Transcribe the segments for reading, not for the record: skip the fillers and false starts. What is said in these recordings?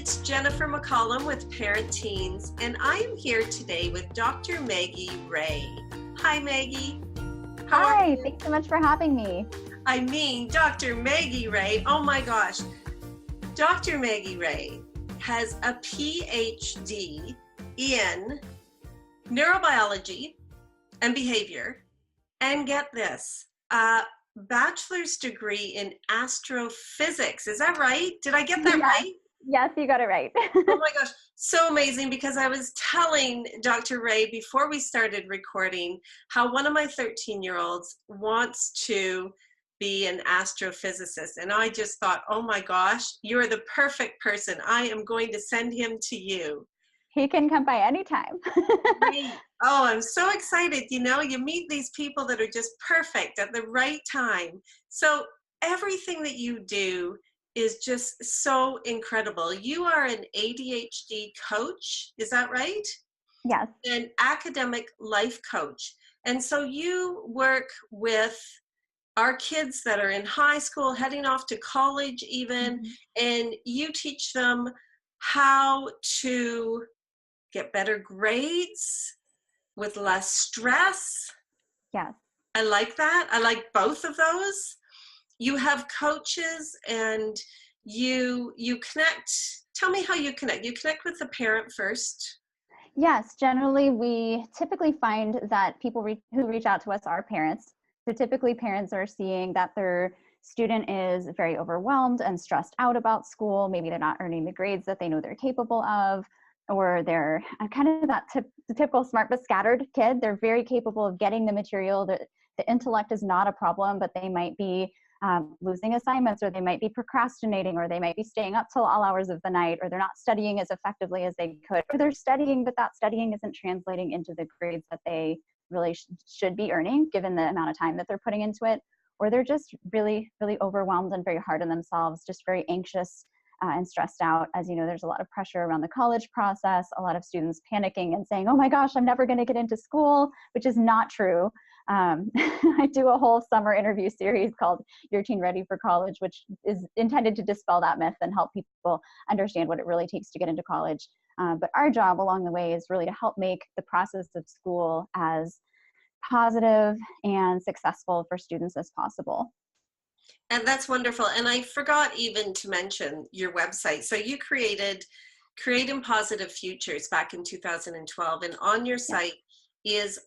it's Jennifer McCollum with Parent Teens, and I am here today with Dr. Maggie Wray. Hi, Maggie. Hi, thanks so much for having me. I mean, Dr. Maggie Wray, oh my gosh. Dr. Maggie Wray has a Ph.D. in neurobiology and behavior, and get this, a bachelor's degree in astrophysics. Is that right? Did I get that right? Yes, you got it right. Oh my gosh, so amazing, because I was telling Dr. Wray before we started recording how one of my 13-year-olds wants to be an astrophysicist. And I just thought, oh my gosh, you're the perfect person. I am going to send him to you. He can come by anytime. Great. Oh, I'm so excited. You know, you meet these people that are just perfect at the right time. So everything that you do is just so incredible. You are an ADHD coach, is that right? Yes. An academic life coach. And so you work with our kids that are in high school, heading off to college even, and you teach them how to get better grades with less stress. Yes. I like that. I like both of those. You have coaches and you connect. Tell me how you connect. You connect with the parent first. Yes, generally we typically find that people who reach out to us are parents. So typically parents are seeing that their student is very overwhelmed and stressed out about school. Maybe they're not earning the grades that they know they're capable of, or they're kind of that typical smart but scattered kid. They're very capable of getting the material. The intellect is not a problem, but they might be losing assignments, or they might be procrastinating, or they might be staying up till all hours of the night, or they're not studying as effectively as they could, or they're studying, but that studying isn't translating into the grades that they really should be earning given the amount of time that they're putting into it, or they're just really, really overwhelmed and very hard on themselves, just very anxious and stressed out. As you know, there's a lot of pressure around the college process, a lot of students panicking and saying, oh my gosh, I'm never going to get into school, which is not true. I do a whole summer interview series called Your Teen Ready for College, which is intended to dispel that myth and help people understand what it really takes to get into college. But our job along the way is really to help make the process of school as positive and successful for students as possible. And that's wonderful. And I forgot even to mention your website. So you created Creating Positive Futures back in 2012. And on your site is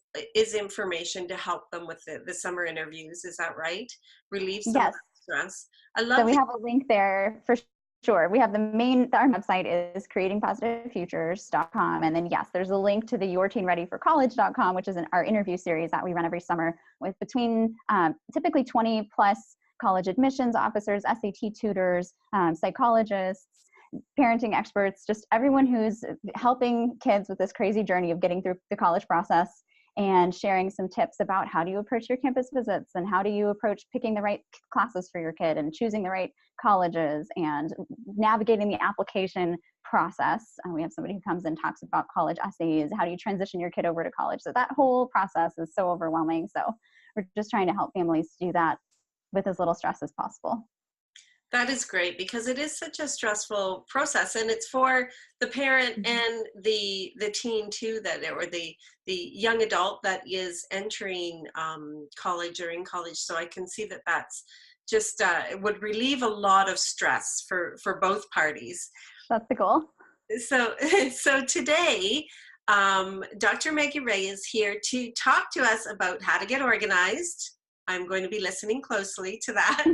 information to help them with the summer interviews. Is that right? Relieve some of the stress. I love So we have a link there for sure. We have our website is creatingpositivefutures.com. And then yes, there's a link to the yourteenreadyforcollege.com, which is our interview series that we run every summer with between typically 20 plus college admissions officers, SAT tutors, psychologists, parenting experts, just everyone who's helping kids with this crazy journey of getting through the college process, and sharing some tips about how do you approach your campus visits, and how do you approach picking the right classes for your kid, and choosing the right colleges, and navigating the application process. We have somebody who comes and talks about college essays. How do you transition your kid over to college? So that whole process is so overwhelming. So we're just trying to help families do that with as little stress as possible. That is great, because it is such a stressful process, and it's for the parent and the teen too, or the young adult that is entering college or in college. So I can see that that's just it would relieve a lot of stress for both parties. That's the goal. So today, Dr. Maggie Wray is here to talk to us about how to get organized. I'm going to be listening closely to that.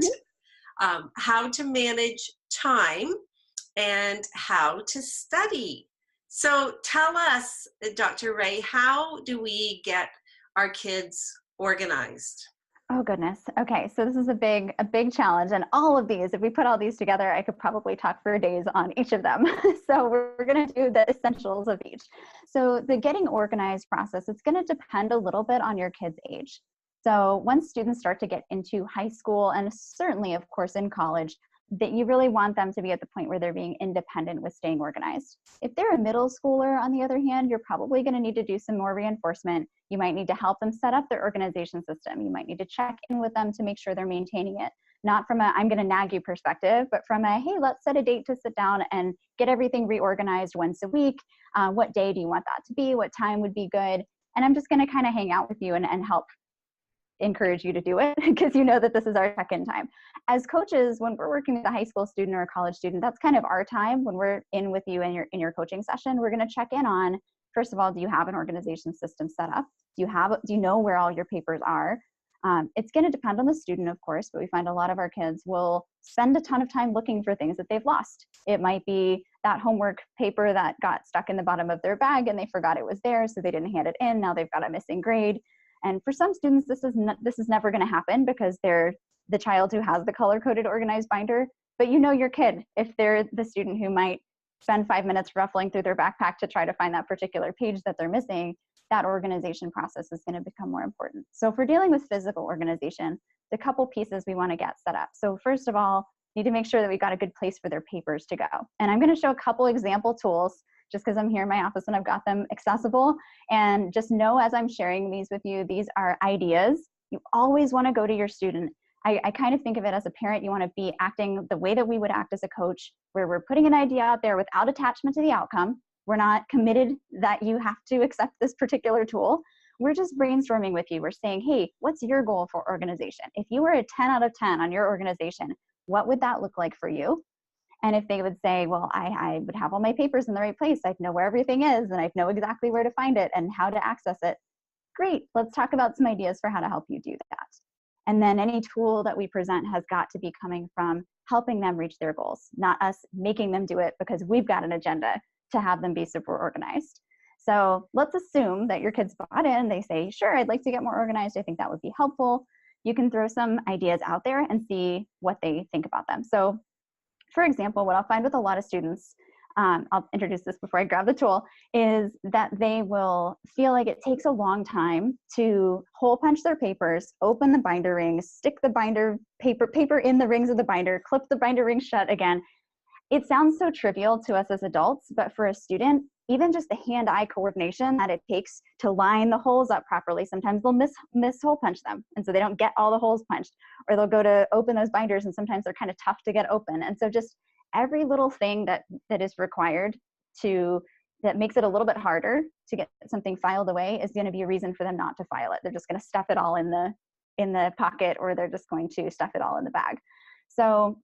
How to manage time, and how to study. So tell us, Dr. Wray, how do we get our kids organized? Oh goodness. Okay, so this is a big challenge, and all of these, if we put all these together, I could probably talk for days on each of them. So we're going to do the essentials of each. So the getting organized process, it's going to depend a little bit on your kid's age. So once students start to get into high school, and certainly, of course, in college, that you really want them to be at the point where they're being independent with staying organized. If they're a middle schooler, on the other hand, you're probably going to need to do some more reinforcement. You might need to help them set up their organization system. You might need to check in with them to make sure they're maintaining it. not from a I'm going to nag you perspective, but from a, hey, let's set a date to sit down and get everything reorganized once a week. What day do you want that to be? What time would be good? And I'm just going to kind of hang out with you and help encourage you to do it because you know that this is our check-in time. As coaches, when we're working with a high school student or a college student, that's kind of our time when we're in with you in your coaching session. We're going to check in on, first of all, do you have an organization system set up? Do you know where all your papers are? It's going to depend on the student, of course, but we find a lot of our kids will spend a ton of time looking for things that they've lost. It might be that homework paper that got stuck in the bottom of their bag and they forgot it was there, so they didn't hand it in. Now they've got a missing grade. And for some students, this is never going to happen because they're the child who has the color-coded organized binder. But you know your kid, if they're the student who might spend 5 minutes ruffling through their backpack to try to find that particular page that they're missing, that organization process is going to become more important. So if we're dealing with physical organization, the couple pieces we want to get set up. So first of all, need to make sure that we've got a good place for their papers to go. And I'm going to show a couple example tools just because I'm here in my office and I've got them accessible. And just know as I'm sharing these with you, these are ideas. You always want to go to your student. I kind of think of it as a parent, you want to be acting the way that we would act as a coach, where we're putting an idea out there without attachment to the outcome. We're not committed that you have to accept this particular tool. We're just brainstorming with you. We're saying, hey, what's your goal for organization? If you were a 10 out of 10 on your organization, what would that look like for you? And if they would say, well, I would have all my papers in the right place, I'd know where everything is, and I'd know exactly where to find it and how to access it. Great, let's talk about some ideas for how to help you do that. And then any tool that we present has got to be coming from helping them reach their goals, not us making them do it because we've got an agenda to have them be super organized. So let's assume that your kids bought in, they say, sure, I'd like to get more organized. I think that would be helpful. You can throw some ideas out there and see what they think about them. So for example, what I'll find with a lot of students, I'll introduce this before I grab the tool, is that they will feel like it takes a long time to hole punch their papers, open the binder rings, stick the binder paper in the rings of the binder, clip the binder rings shut again. It sounds so trivial to us as adults, but for a student, even just the hand-eye coordination that it takes to line the holes up properly, sometimes they'll miss hole punch them. And so they don't get all the holes punched, or they'll go to open those binders and sometimes they're kind of tough to get open. And so just every little thing that is required that makes it a little bit harder to get something filed away is going to be a reason for them not to file it. They're just going to stuff it all in the pocket, or they're just going to stuff it all in the bag. So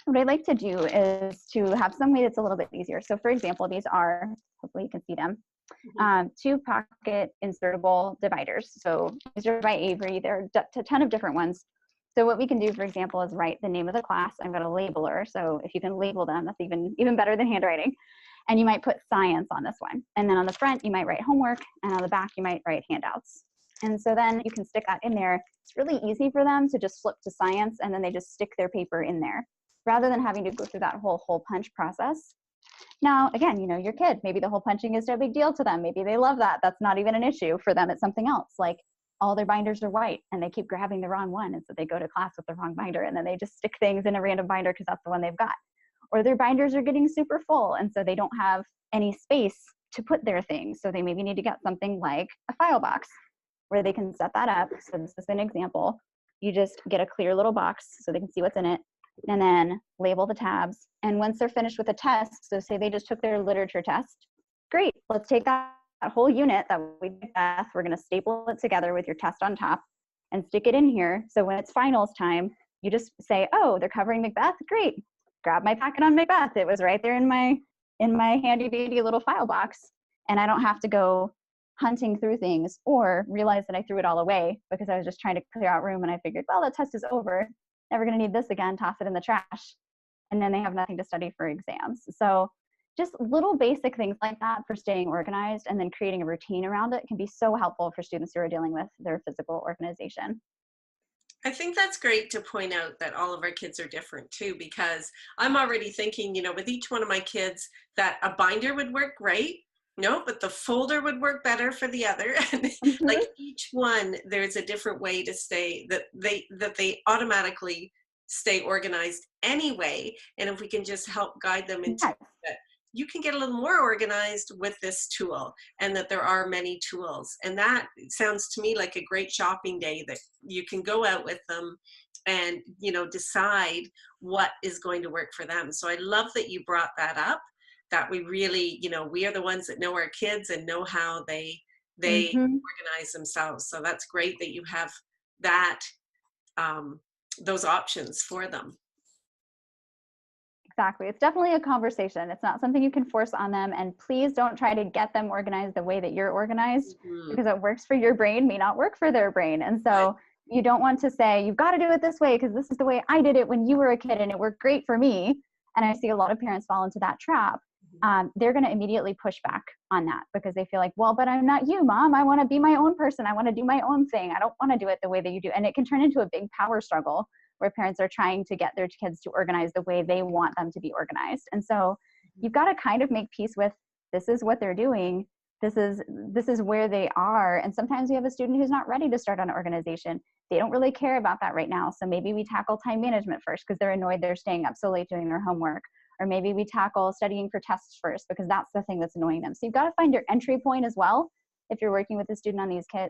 what I like to do is to have some way that's a little bit easier. So for example, these are, hopefully you can see them, 2 pocket insertable dividers. So these are by Avery. There are a ton of different ones. So what we can do, for example, is write the name of the class. I've got a labeler. So if you can label them, that's even better than handwriting. And you might put science on this one. And then on the front, you might write homework. And on the back, you might write handouts. And so then you can stick that in there. It's really easy for them to just flip to science, and then they just stick their paper in there, rather than having to go through that whole hole punch process. Now, again, you know, your kid, maybe the hole punching is no big deal to them. Maybe they love that. That's not even an issue for them. It's something else. Like all their binders are white and they keep grabbing the wrong one. And so they go to class with the wrong binder, and then they just stick things in a random binder because that's the one they've got. Or their binders are getting super full, and so they don't have any space to put their things. So they maybe need to get something like a file box where they can set that up. So this is an example. You just get a clear little box so they can see what's in it, and then label the tabs. And once they're finished with a test, so say they just took their literature test, great, let's take that whole unit that we did, we're gonna staple it together with your test on top and stick it in here. So when it's finals time, you just say, oh, they're covering Macbeth, great. Grab my packet on Macbeth. It was right there in my handy dandy little file box. And I don't have to go hunting through things or realize that I threw it all away because I was just trying to clear out room, and I figured, well, the test is over. Never going to need this again, toss it in the trash. And then they have nothing to study for exams. So just little basic things like that for staying organized and then creating a routine around it can be so helpful for students who are dealing with their physical organization. I think that's great to point out that all of our kids are different too, because I'm already thinking, you know, with each one of my kids that a binder would work great. No, but the folder would work better for the other. And like each one, there's a different way to stay, that they automatically stay organized anyway. And if we can just help guide them into that, you can get a little more organized with this tool, and that there are many tools. And that sounds to me like a great shopping day that you can go out with them and, you know, decide what is going to work for them. So I love that you brought that up, that we really, you know, we are the ones that know our kids and know how they Hmm. organize themselves. So that's great that you have that, um, those options for them. Exactly. It's definitely a conversation. It's not something you can force on them. And please don't try to get them organized the way that you're organized, Mhm. because what works for your brain may not work for their brain. And Right. so you don't want to say, you've got to do it this way because this is the way I did it when you were a kid and it worked great for me. And I see a lot of parents fall into that trap. They're going to immediately push back on that because they feel like, well, but I'm not you, mom. I want to be my own person. I want to do my own thing. I don't want to do it the way that you do. And it can turn into a big power struggle where parents are trying to get their kids to organize the way they want them to be organized. And so you've got to kind of make peace with, this is what they're doing. This is where they are. And sometimes we have a student who's not ready to start on organization. They don't really care about that right now. So maybe we tackle time management first because they're annoyed they're staying up so late doing their homework. Or maybe we tackle studying for tests first because that's the thing that's annoying them. So you've got to find your entry point as well if you're working with a student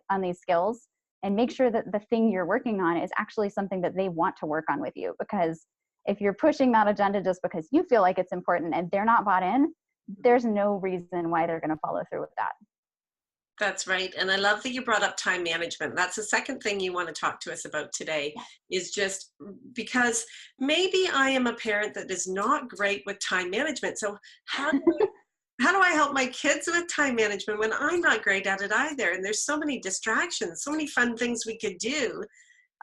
on these skills, and make sure that the thing you're working on is actually something that they want to work on with you. Because if you're pushing that agenda just because you feel like it's important and they're not bought in, there's no reason why they're going to follow through with that. That's right. And I love that you brought up time management. That's the second thing you want to talk to us about today, is just because maybe I am a parent that is not great with time management. So how do I help my kids with time management when I'm not great at it either? And there's so many distractions, so many fun things we could do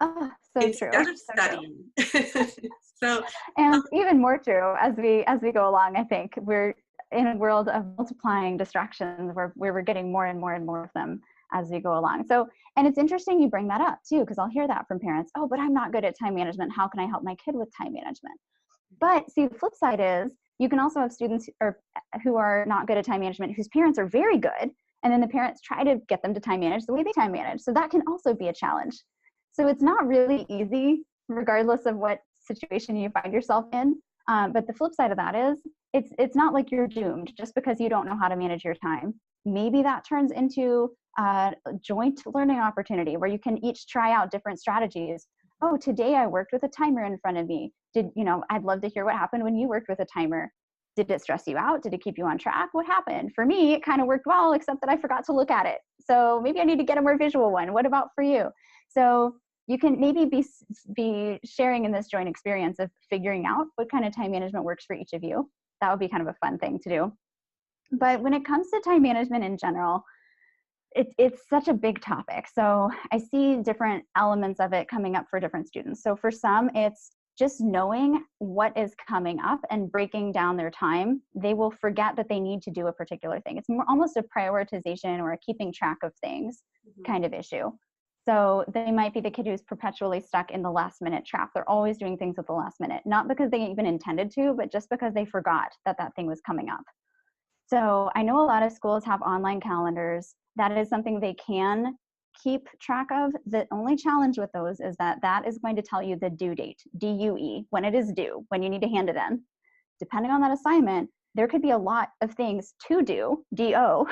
Oh, so instead true. of So true. studying. So And even more true as we go along, I think we're in a world of multiplying distractions where we're getting more and more and more of them as we go along. So, and it's interesting you bring that up too, because I'll hear that from parents. Oh, but I'm not good at time management. How can I help my kid with time management? But see, the flip side is you can also have students who are not good at time management, whose parents are very good. And then the parents try to get them to time manage the way they time manage. So that can also be a challenge. So it's not really easy, regardless of what situation you find yourself in. But the flip side of that is it's not like you're doomed just because you don't know how to manage your time. Maybe that turns into a joint learning opportunity where you can each try out different strategies. Oh, today I worked with a timer in front of me. I'd love to hear what happened when you worked with a timer. Did it stress you out? Did it keep you on track? What happened? For me, it kind of worked well, except that I forgot to look at it. So maybe I need to get a more visual one. What about for you? So you can maybe be sharing in this joint experience of figuring out what kind of time management works for each of you. That would be kind of a fun thing to do. But when it comes to time management in general, it's such a big topic. So I see different elements of it coming up for different students. So for some, it's just knowing what is coming up and breaking down their time. They will forget that they need to do a particular thing. It's more almost a prioritization or a keeping track of things kind of issue. So they might be the kid who's perpetually stuck in the last minute trap. They're always doing things at the last minute, not because they even intended to, but just because they forgot that thing was coming up. So I know a lot of schools have online calendars. That is something they can keep track of. The only challenge with those is that is going to tell you the due date, DUE, when it is due, when you need to hand it in. Depending on that assignment, there could be a lot of things to do, DO,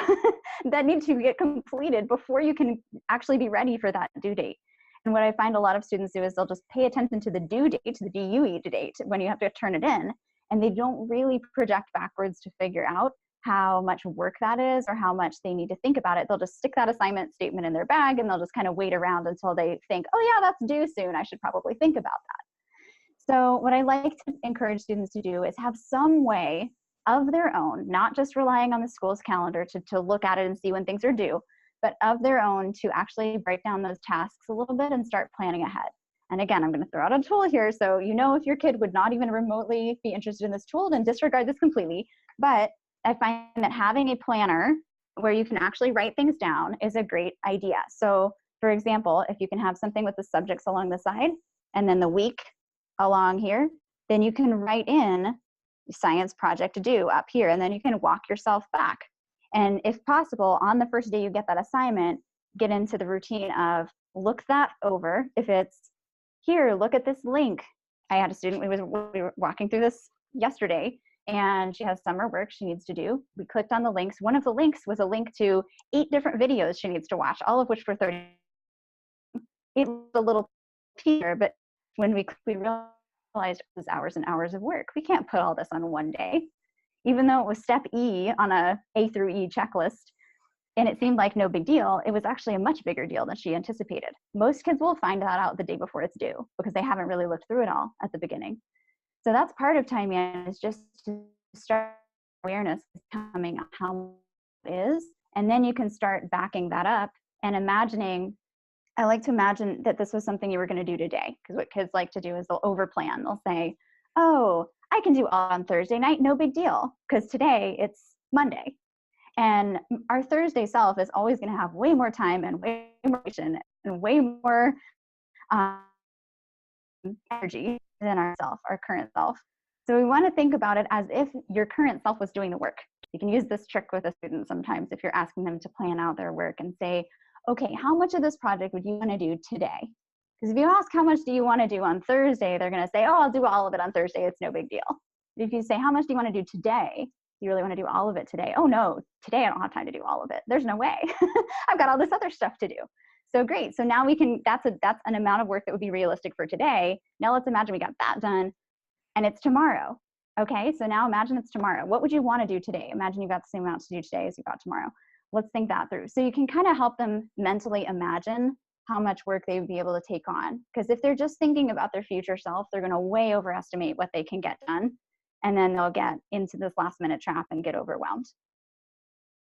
that need to get completed before you can actually be ready for that due date. And what I find a lot of students do is they'll just pay attention to the due date, the DUE date, when you have to turn it in, and they don't really project backwards to figure out how much work that is or how much they need to think about it. They'll just stick that assignment statement in their bag and they'll just kind of wait around until they think, oh yeah, that's due soon. I should probably think about that. So what I like to encourage students to do is have some way of their own, not just relying on the school's calendar to look at it and see when things are due, but of their own to actually break down those tasks a little bit and start planning ahead. And again, I'm going to throw out a tool here. So if your kid would not even remotely be interested in this tool, then disregard this completely. But I find that having a planner where you can actually write things down is a great idea. So for example, if you can have something with the subjects along the side and then the week along here, then you can write in science project to do up here, and then you can walk yourself back. And if possible, on the first day you get that assignment, get into the routine of look that over. If it's here, look at this link. I had a student, we were walking through this yesterday, and she has summer work she needs to do. We clicked on the links. One of the links was a link to 8 different videos she needs to watch, all of which were 30. It was a little teaser, but when we realized it was hours and hours of work. We can't put all this on one day. Even though it was step E on A through E checklist, and it seemed like no big deal, it was actually a much bigger deal than she anticipated. Most kids will find that out the day before it's due because they haven't really looked through it all at the beginning. So that's part of time management, is just to start awareness coming up how it is. And then you can start backing that up and imagining. I like to imagine that this was something you were going to do today, because what kids like to do is they'll overplan. They'll say, oh, I can do all on Thursday night, no big deal, because today it's Monday. And our Thursday self is always going to have way more time and way more motivation and way more energy than our current self. So we want to think about it as if your current self was doing the work. You can use this trick with a student sometimes if you're asking them to plan out their work and say, okay, how much of this project would you want to do today? Because if you ask how much do you want to do on Thursday, they're going to say, oh, I'll do all of it on Thursday. It's no big deal. But if you say, how much do you want to do today? You really want to do all of it today? Oh no, today I don't have time to do all of it. There's no way. I've got all this other stuff to do. So great. So now we can, that's an amount of work that would be realistic for today. Now let's imagine we got that done and it's tomorrow. Okay, so now imagine it's tomorrow. What would you want to do today? Imagine you've got the same amount to do today as you've got tomorrow. Let's think that through. So you can kind of help them mentally imagine how much work they would be able to take on. Because if they're just thinking about their future self, they're going to way overestimate what they can get done. And then they'll get into this last minute trap and get overwhelmed.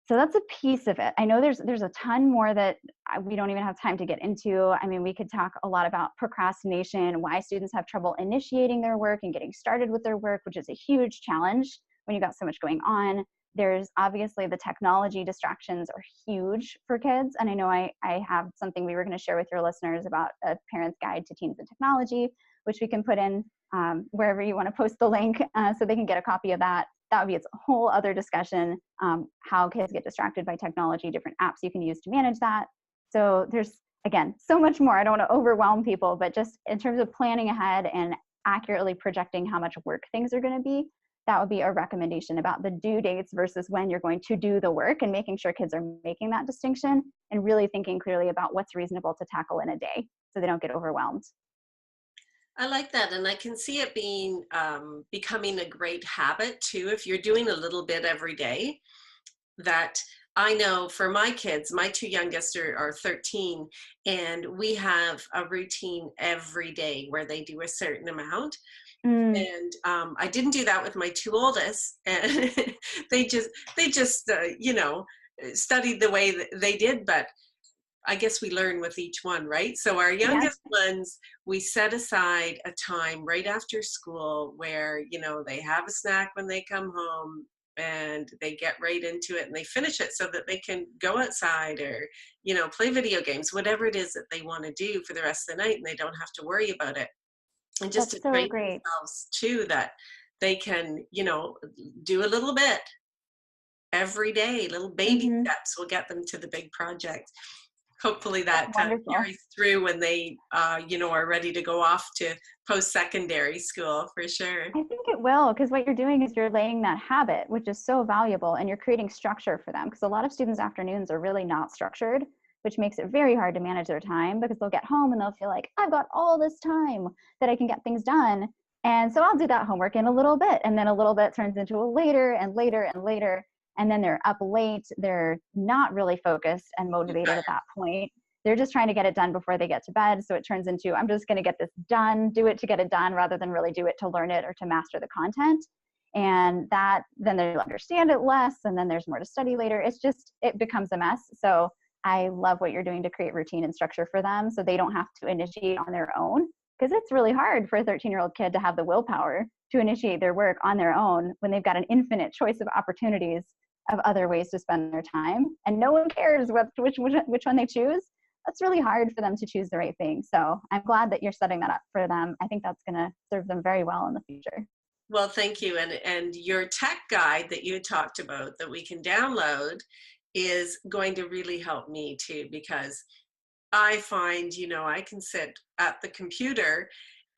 So that's a piece of it. I know there's a ton more that we don't even have time to get into. I mean, we could talk a lot about procrastination, why students have trouble initiating their work and getting started with their work, which is a huge challenge when you've got so much going on. There's obviously the technology distractions are huge for kids. And I know I have something we were going to share with your listeners about a parent's guide to teens and technology, which we can put in wherever you want to post the link so they can get a copy of that. That would be its whole other discussion, how kids get distracted by technology, different apps you can use to manage that. So there's, again, so much more. I don't want to overwhelm people, but just in terms of planning ahead and accurately projecting how much work things are going to be, that would be a recommendation about the due dates versus when you're going to do the work, and making sure kids are making that distinction and really thinking clearly about what's reasonable to tackle in a day so they don't get overwhelmed. I like that, and I can see it being becoming a great habit too. If you're doing a little bit every day, that I know for my kids, my two youngest are 13, and we have a routine every day where they do a certain amount. And I didn't do that with my two oldest, and they just studied the way that they did, but I guess we learn with each one, right? So our youngest ones, we set aside a time right after school where, they have a snack when they come home and they get right into it and they finish it so that they can go outside or, play video games, whatever it is that they want to do for the rest of the night, and they don't have to worry about it. And just to train themselves too, that they can, do a little bit every day, little baby steps will get them to the big project. Hopefully that carries through when they, are ready to go off to post-secondary school, for sure. I think it will, because what you're doing is you're laying that habit, which is so valuable, and you're creating structure for them. Because a lot of students' afternoons are really not structured, which makes it very hard to manage their time, because they'll get home and they'll feel like, I've got all this time that I can get things done. And so I'll do that homework in a little bit. And then a little bit turns into a later and later and later. And then they're up late. They're not really focused and motivated at that point. They're just trying to get it done before they get to bed. So it turns into, I'm just going to get this done, do it to get it done, rather than really do it to learn it or to master the content. And that, then they'll understand it less. And then there's more to study later. It becomes a mess. So I love what you're doing to create routine and structure for them so they don't have to initiate on their own. Because it's really hard for a 13-year-old kid to have the willpower to initiate their work on their own when they've got an infinite choice of opportunities of other ways to spend their time, and no one cares which one they choose. That's really hard for them to choose the right thing. So I'm glad that you're setting that up for them. I think that's going to serve them very well in the future. Well, thank you. And your tech guide that you talked about that we can download is going to really help me too, because I find, I can sit at the computer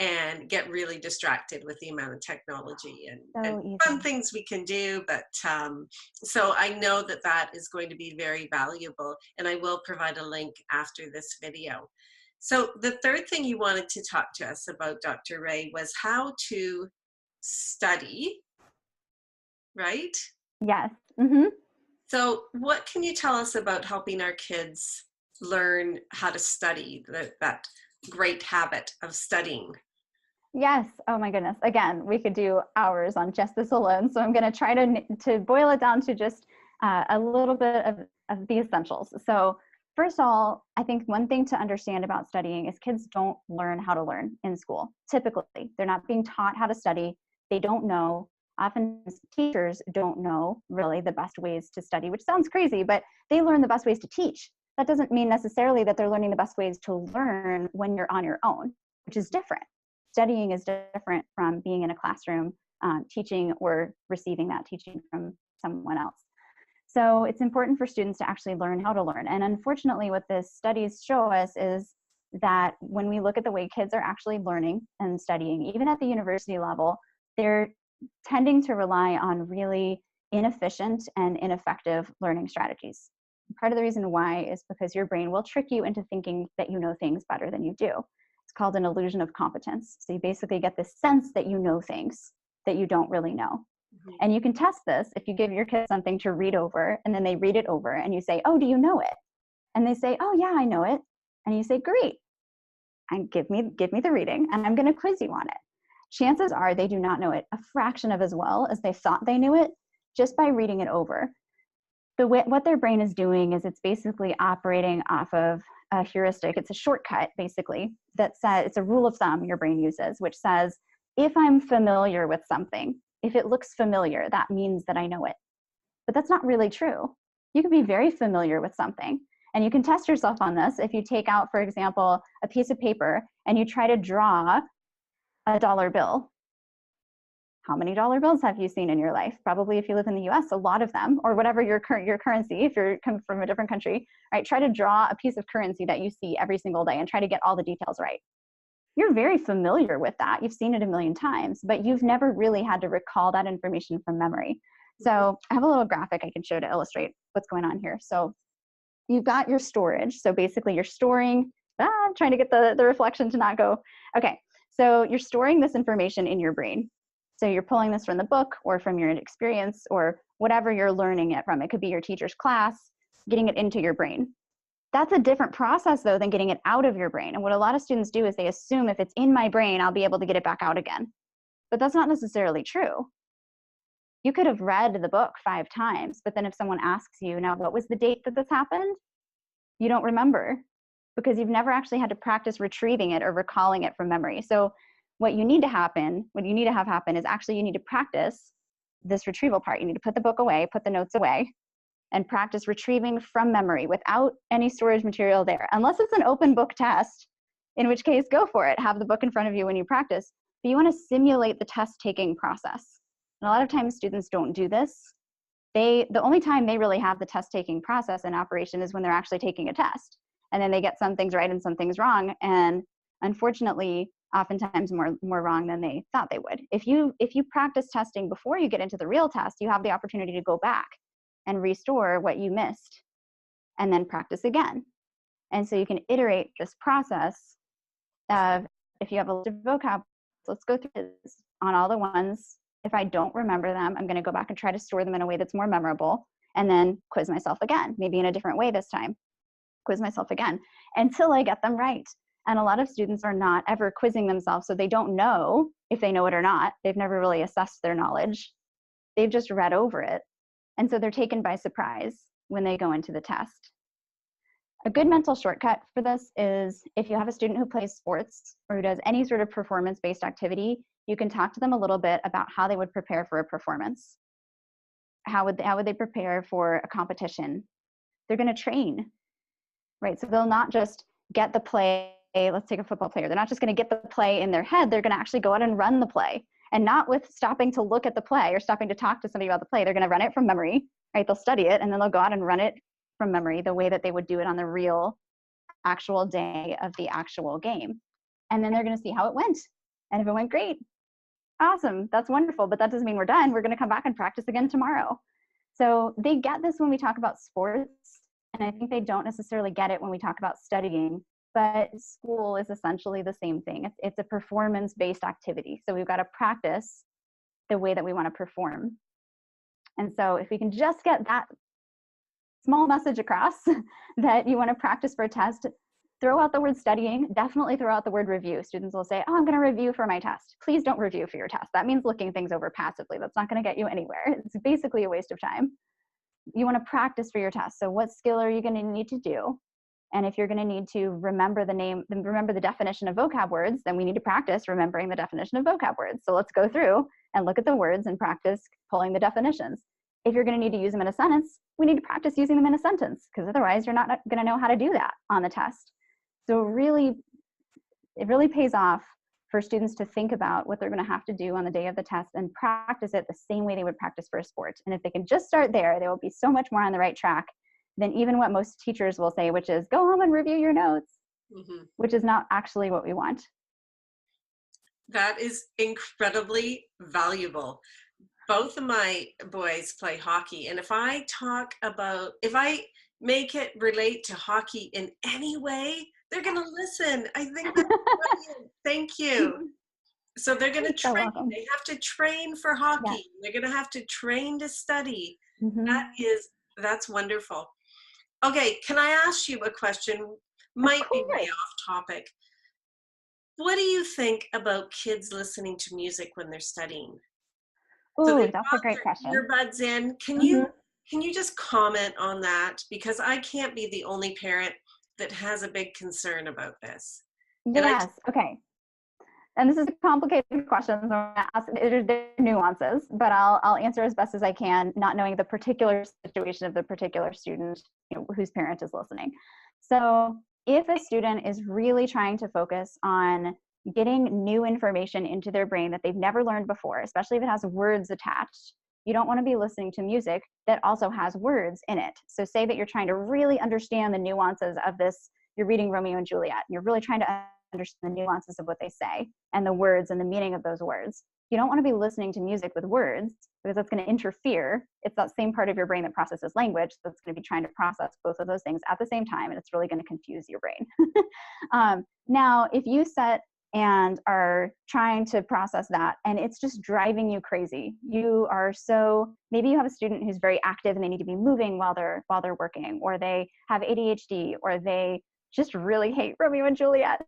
and get really distracted with the amount of technology and fun things we can do. But so I know that is going to be very valuable, and I will provide a link after this video. So the third thing you wanted to talk to us about, Dr. Ray, was how to study, right? Yes. Mm-hmm. So what can you tell us about helping our kids learn how to study, that great habit of studying? Yes. Oh my goodness. Again, we could do hours on just this alone. So I'm going to try to boil it down to just a little bit of the essentials. So first of all, I think one thing to understand about studying is kids don't learn how to learn in school. Typically, they're not being taught how to study. They don't know. Often teachers don't know really the best ways to study, which sounds crazy, but they learn the best ways to teach. That doesn't mean necessarily that they're learning the best ways to learn when you're on your own, which is different. Studying is different from being in a classroom teaching or receiving that teaching from someone else. So it's important for students to actually learn how to learn. And unfortunately, what the studies show us is that when we look at the way kids are actually learning and studying, even at the university level, they're tending to rely on really inefficient and ineffective learning strategies. Part of the reason why is because your brain will trick you into thinking that you know things better than you do. It's called an illusion of competence. So you basically get this sense that you know things that you don't really know. Mm-hmm. And you can test this if you give your kids something to read over and then they read it over and you say, oh, do you know it? And they say, oh yeah, I know it. And you say, great. And give me the reading and I'm going to quiz you on it. Chances are they do not know it a fraction of as well as they thought they knew it just by reading it over. What their brain is doing is it's basically operating off of a heuristic. It's a shortcut, basically, that says, it's a rule of thumb your brain uses, which says, if I'm familiar with something, if it looks familiar, that means that I know it. But that's not really true. You can be very familiar with something. And you can test yourself on this if you take out, for example, a piece of paper and you try to draw a dollar bill. How many dollar bills have you seen in your life? Probably if you live in the US, a lot of them, or whatever your currency, if you're coming from a different country, right? Try to draw a piece of currency that you see every single day and try to get all the details right. You're very familiar with that. You've seen it a million times, but you've never really had to recall that information from memory. So I have a little graphic I can show to illustrate what's going on here. So you've got your storage. So basically you're storing, I'm trying to get the reflection to not go. Okay, so you're storing this information in your brain. So you're pulling this from the book or from your experience or whatever you're learning it from. It could be your teacher's class, getting it into your brain. That's a different process though than getting it out of your brain. And what a lot of students do is they assume if it's in my brain, I'll be able to get it back out again. But that's not necessarily true. You could have read the book 5 times, but then if someone asks you, now what was the date that this happened? You don't remember because you've never actually had to practice retrieving it or recalling it from memory. So what you need to have happen is actually you need to practice this retrieval part. You need to put the book away, put the notes away, and practice retrieving from memory without any storage material there. Unless it's an open book test, in which case go for it. Have the book in front of you when you practice. But you want to simulate the test taking process. And a lot of times students don't do this. The only time they really have the test taking process in operation is when they're actually taking a test. And then they get some things right and some things wrong. And unfortunately, oftentimes more wrong than they thought they would. If you practice testing before you get into the real test, you have the opportunity to go back and restore what you missed and then practice again. And so you can iterate this process of, if you have a list of vocab, let's go through this on all the ones. If I don't remember them, I'm going to go back and try to store them in a way that's more memorable and then quiz myself again, maybe in a different way this time. Quiz myself again until I get them right. And a lot of students are not ever quizzing themselves, so they don't know if they know it or not. They've never really assessed their knowledge. They've just read over it. And so they're taken by surprise when they go into the test. A good mental shortcut for this is if you have a student who plays sports or who does any sort of performance-based activity, you can talk to them a little bit about how they would prepare for a performance. How would they prepare for a competition? They're going to train, right? So they'll not just get the play. Let's take a football player. They're not just going to get the play in their head. They're going to actually go out and run the play, and not with stopping to look at the play or stopping to talk to somebody about the play. They're going to run it from memory, right? They'll study it and then they'll go out and run it from memory the way that they would do it on the real actual day of the actual game. And then they're going to see how it went. And if it went great, awesome, that's wonderful, but that doesn't mean we're done. We're going to come back and practice again tomorrow. So they get this when we talk about sports, and I think they don't necessarily get it when we talk about studying, but school is essentially the same thing. It's a performance-based activity. So we've got to practice the way that we want to perform. And so if we can just get that small message across that you want to practice for a test, throw out the word studying, definitely throw out the word review. Students will say, oh, I'm going to review for my test. Please don't review for your test. That means looking things over passively. That's not going to get you anywhere. It's basically a waste of time. You want to practice for your test. So what skill are you going to need to do? And if you're going to need to remember the definition of vocab words, then we need to practice remembering the definition of vocab words. So let's go through and look at the words and practice pulling the definitions. If you're going to need to use them in a sentence, we need to practice using them in a sentence, because otherwise you're not going to know how to do that on the test. So it really pays off for students to think about what they're going to have to do on the day of the test and practice it the same way they would practice for a sport. And if they can just start there, they will be so much more on the right track than even what most teachers will say, which is go home and review your notes, which is not actually what we want. That is incredibly valuable. Both of my boys play hockey, and if I make it relate to hockey in any way, they're going to listen. I think that's brilliant. Thank you. So they're going to train. They have to train for hockey. Yeah. They're going to have to train to study. That's wonderful. Okay, can I ask you a question? Might be way off topic. What do you think about kids listening to music when they're studying? Ooh, that's a great question. Earbuds in. Can you just comment on that? Because I can't be the only parent that has a big concern about this. Yes. Okay. And this is a complicated question, so I'm going to ask, there are nuances, but I'll answer as best as I can, not knowing the particular situation of the particular student, whose parent is listening. So if a student is really trying to focus on getting new information into their brain that they've never learned before, especially if it has words attached, you don't want to be listening to music that also has words in it. So say that you're trying to really understand the nuances of this, you're reading Romeo and Juliet, and you're really trying to understand the nuances of what they say and the words and the meaning of those words. You don't want to be listening to music with words, because that's going to interfere. It's that same part of your brain that processes language that's going to be trying to process both of those things at the same time, and it's really going to confuse your brain. Now, if you set and are trying to process that and it's just driving you crazy, maybe you have a student who's very active and they need to be moving while they're working, or they have ADHD, or they just really hate Romeo and Juliet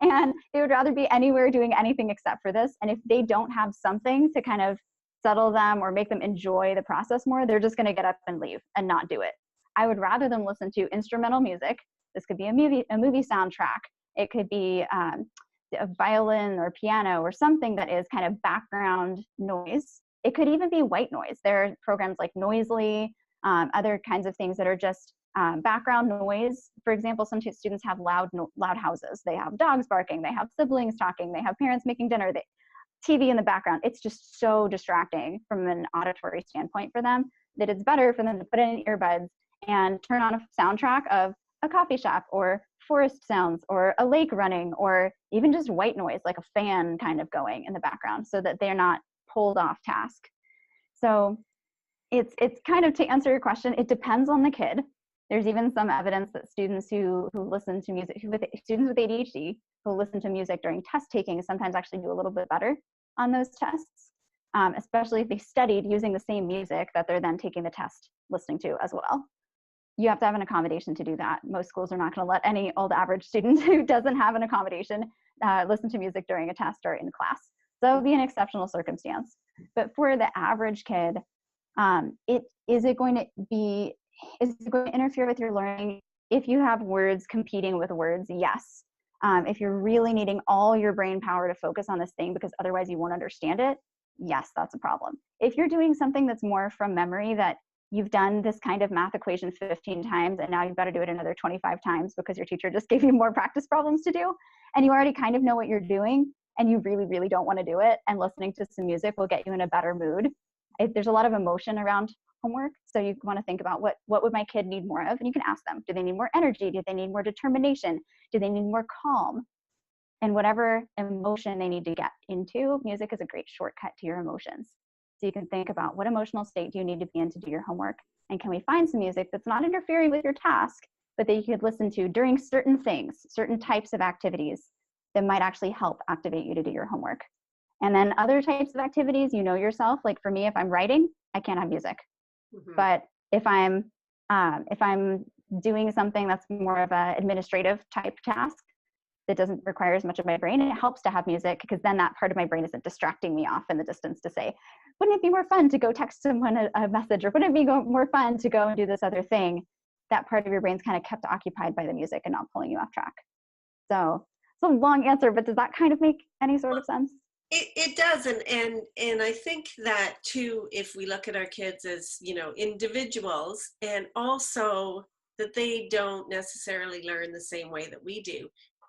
and they would rather be anywhere doing anything except for this. And if they don't have something to kind of settle them or make them enjoy the process more, they're just going to get up and leave and not do it. I would rather them listen to instrumental music. This could be a movie soundtrack. It could be a violin or piano or something that is kind of background noise. It could even be white noise. There are programs like Noisely, other kinds of things that are just background noise. For example, some students have loud houses. They have dogs barking. They have siblings talking. They have parents making dinner. TV in the background. It's just so distracting from an auditory standpoint for them that it's better for them to put in earbuds and turn on a soundtrack of a coffee shop or forest sounds or a lake running, or even just white noise like a fan kind of going in the background, so that they're not pulled off task. So it's kind of, to answer your question, it depends on the kid. There's even some evidence that students who listen to music, students with ADHD who listen to music during test taking sometimes actually do a little bit better on those tests, especially if they studied using the same music that they're then taking the test listening to as well. You have to have an accommodation to do that. Most schools are not going to let any old average student who doesn't have an accommodation listen to music during a test or in class. So it would be an exceptional circumstance. But for the average kid, is it going to interfere with your learning if you have words competing with words? Yes. If you're really needing all your brain power to focus on this thing because otherwise you won't understand it, yes, that's a problem. If you're doing something that's more from memory, that you've done this kind of math equation 15 times and now you've got to do it another 25 times because your teacher just gave you more practice problems to do, and you already kind of know what you're doing and you really, really don't want to do it, and listening to some music will get you in a better mood. There's a lot of emotion around homework, so you want to think about what would my kid need more of, and you can ask them, do they need more energy? Do they need more determination? Do they need more calm? And whatever emotion they need to get into, music is a great shortcut to your emotions. So you can think about, what emotional state do you need to be in to do your homework? And can we find some music that's not interfering with your task, but that you could listen to during certain things, certain types of activities that might actually help activate you to do your homework. And then other types of activities, you know yourself, like for me, if I'm writing, I can't have music. But if I'm doing something that's more of an administrative type task that doesn't require as much of my brain, it helps to have music, because then that part of my brain isn't distracting me off in the distance to say, wouldn't it be more fun to go text someone a message, or wouldn't it be more fun to go and do this other thing? That part of your brain's kind of kept occupied by the music and not pulling you off track. So it's a long answer, but does that kind of make any sort of sense? It does, and I think that too, if we look at our kids as, you know, individuals, and also that they don't necessarily learn the same way that we do.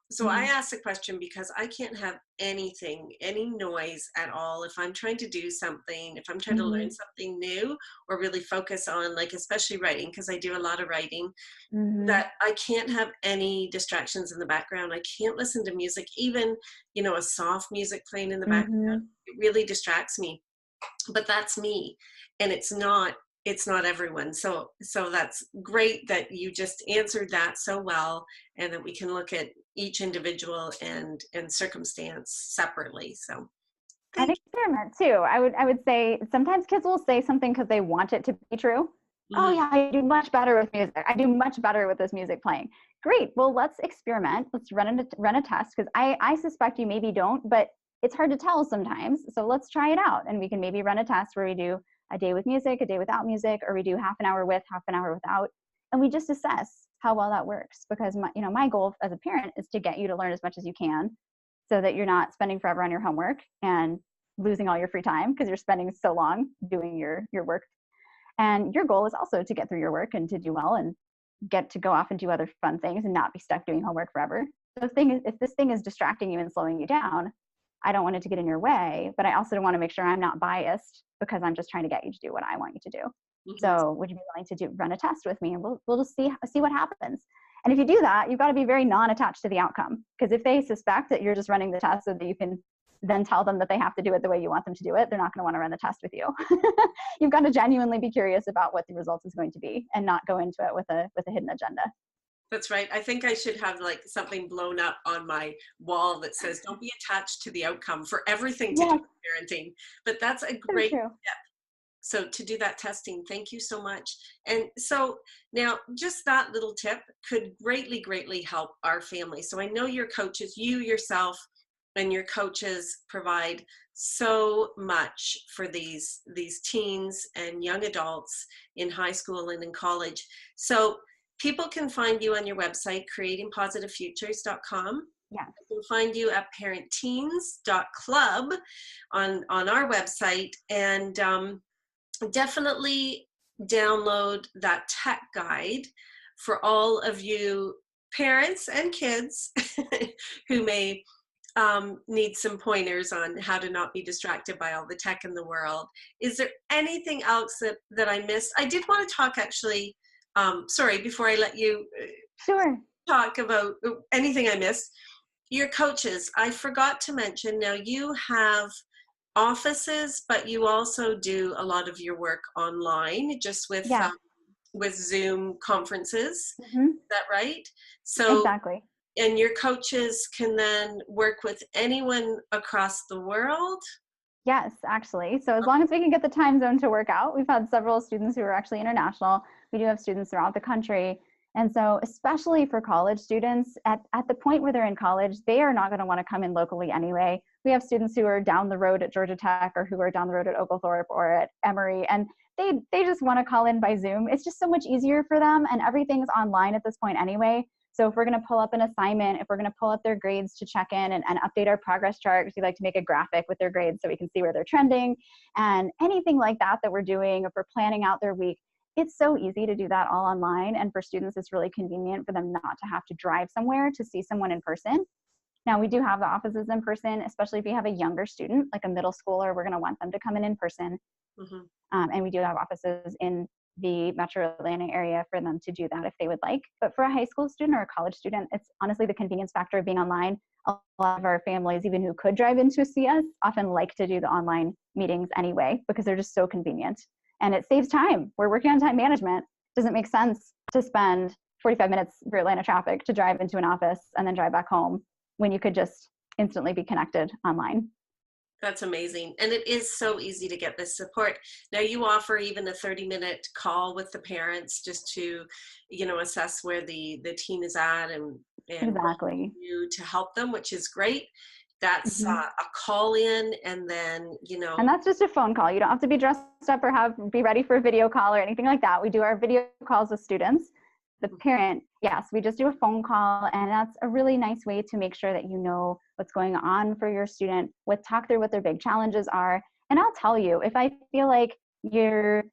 So I asked the question because I can't have anything, any noise at all if I'm trying to do something, if I'm trying to learn something new or really focus on, like, especially writing, because I do a lot of writing, that I can't have any distractions in the background. I can't listen to music, even, you know, a soft music playing in the background. It really distracts me. But that's me, and it's not everyone. So that's great that you just answered that so well, and that we can look at each individual and circumstance separately. So An experiment too. I would say sometimes kids will say something because they want it to be true. Oh yeah, I do much better with music. I do much better with this music playing. Great. Well, let's experiment. Let's run a test, because I suspect you maybe don't, but it's hard to tell sometimes. So let's try it out, and we can maybe run a test where we do a day with music, a day without music, or we do half an hour with, half an hour without, and we just assess how well that works. Because my goal as a parent is to get you to learn as much as you can, so that you're not spending forever on your homework and losing all your free time because you're spending so long doing your work. And your goal is also to get through your work and to do well and get to go off and do other fun things and not be stuck doing homework forever. So if this thing is distracting you and slowing you down, I don't want it to get in your way, but I also don't want to make sure I'm not biased because I'm just trying to get you to do what I want you to do. So would you be willing to run a test with me, and we'll just see what happens. And if you do that, you've got to be very non-attached to the outcome, because if they suspect that you're just running the test so that you can then tell them that they have to do it the way you want them to do it, they're not going to want to run the test with you. You've got to genuinely be curious about what the result is going to be and not go into it with a hidden agenda. That's right. I think I should have like something blown up on my wall that says, don't be attached to the outcome for everything to do with parenting. But that's a great step. So to do that testing, thank you so much. And so now just that little tip could greatly, greatly help our family. So I know your coaches, you yourself and your coaches provide so much for these teens and young adults in high school and in college. So people can find you on your website, creatingpositivefutures.com. Yeah. You can find you at parentteens.club on our website, and definitely download that tech guide for all of you parents and kids who may need some pointers on how to not be distracted by all the tech in the world. Is there anything else that I missed? I did want to talk actually, sorry, before I let you talk about anything I missed. Your coaches, I forgot to mention, now you have offices, but you also do a lot of your work online, just with Zoom conferences. Is that right? So exactly. And your coaches can then work with anyone across the world? Yes, actually. So as long as we can get the time zone to work out, we've had several students who are actually international. We do have students throughout the country. And so especially for college students, at the point where they're in college, they are not going to want to come in locally anyway. We have students who are down the road at Georgia Tech, or who are down the road at Oglethorpe or at Emory, and they just want to call in by Zoom. It's just so much easier for them, and everything's online at this point anyway. So if we're going to pull up an assignment, if we're going to pull up their grades to check in and update our progress chart, because we like to make a graphic with their grades so we can see where they're trending, and anything like that we're doing, if we're planning out their week, it's so easy to do that all online. And for students, it's really convenient for them not to have to drive somewhere to see someone in person. Now, we do have the offices in person, especially if you have a younger student, like a middle schooler, we're going to want them to come in person. And we do have offices in the Metro Atlanta area for them to do that if they would like. But for a high school student or a college student, it's honestly the convenience factor of being online. A lot of our families, even who could drive in to see us, often like to do the online meetings anyway, because they're just so convenient. And it saves time. We're working on time management. It doesn't make sense to spend 45 minutes for Atlanta traffic to drive into an office and then drive back home when you could just instantly be connected online. That's amazing. And it is so easy to get this support. Now you offer even a 30-minute call with the parents just to, assess where the teen is at and Exactly. you to help them, which is great. That's Mm-hmm. a call in, and then, And that's just a phone call. You don't have to be dressed up or be ready for a video call or anything like that. We do our video calls with students. The parent, yes, we just do a phone call, and that's a really nice way to make sure that you know what's going on for your student, talk through what their big challenges are. And I'll tell you, if I feel like your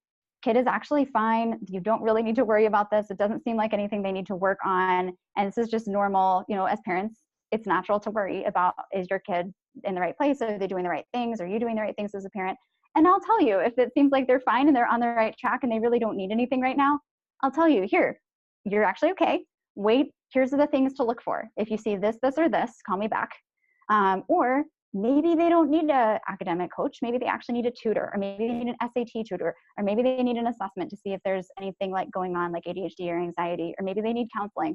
kid is actually fine, you don't really need to worry about this. It doesn't seem like anything they need to work on. And this is just normal, as parents, it's natural to worry about, is your kid in the right place? Are they doing the right things? Are you doing the right things as a parent? And I'll tell you, if it seems like they're fine and they're on the right track and they really don't need anything right now, I'll tell you, here, you're actually okay. Wait, here's the things to look for. If you see this, this, or this, call me back. Or maybe they don't need an academic coach. Maybe they actually need a tutor, or maybe they need an SAT tutor, or maybe they need an assessment to see if there's anything like going on like ADHD or anxiety, or maybe they need counseling.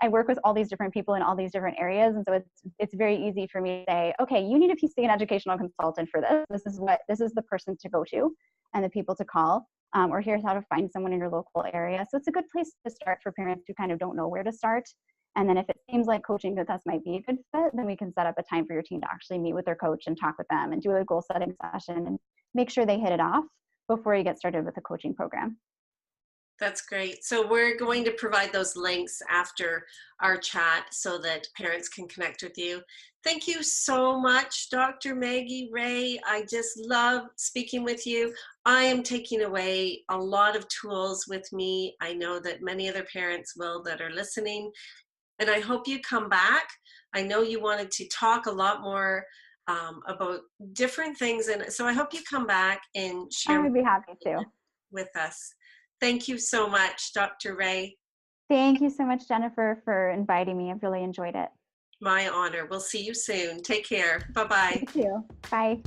I work with all these different people in all these different areas. And so it's very easy for me to say, okay, you need to see an educational consultant for this. This is the person to go to and the people to call, or here's how to find someone in your local area. So it's a good place to start for parents who kind of don't know where to start. And then if it seems like coaching with us might be a good fit, then we can set up a time for your teen to actually meet with their coach and talk with them and do a goal setting session and make sure they hit it off before you get started with the coaching program. That's great. So we're going to provide those links after our chat so that parents can connect with you. Thank you so much, Dr. Maggie Wray. I just love speaking with you. I am taking away a lot of tools with me. I know that many other parents will that are listening, and I hope you come back. I know you wanted to talk a lot more about different things, and so I hope you come back and share. I would be happy to. With us. Thank you so much, Dr. Wray. Thank you so much, Jennifer, for inviting me. I've really enjoyed it. My honor. We'll see you soon. Take care. Bye-bye. You too. Bye.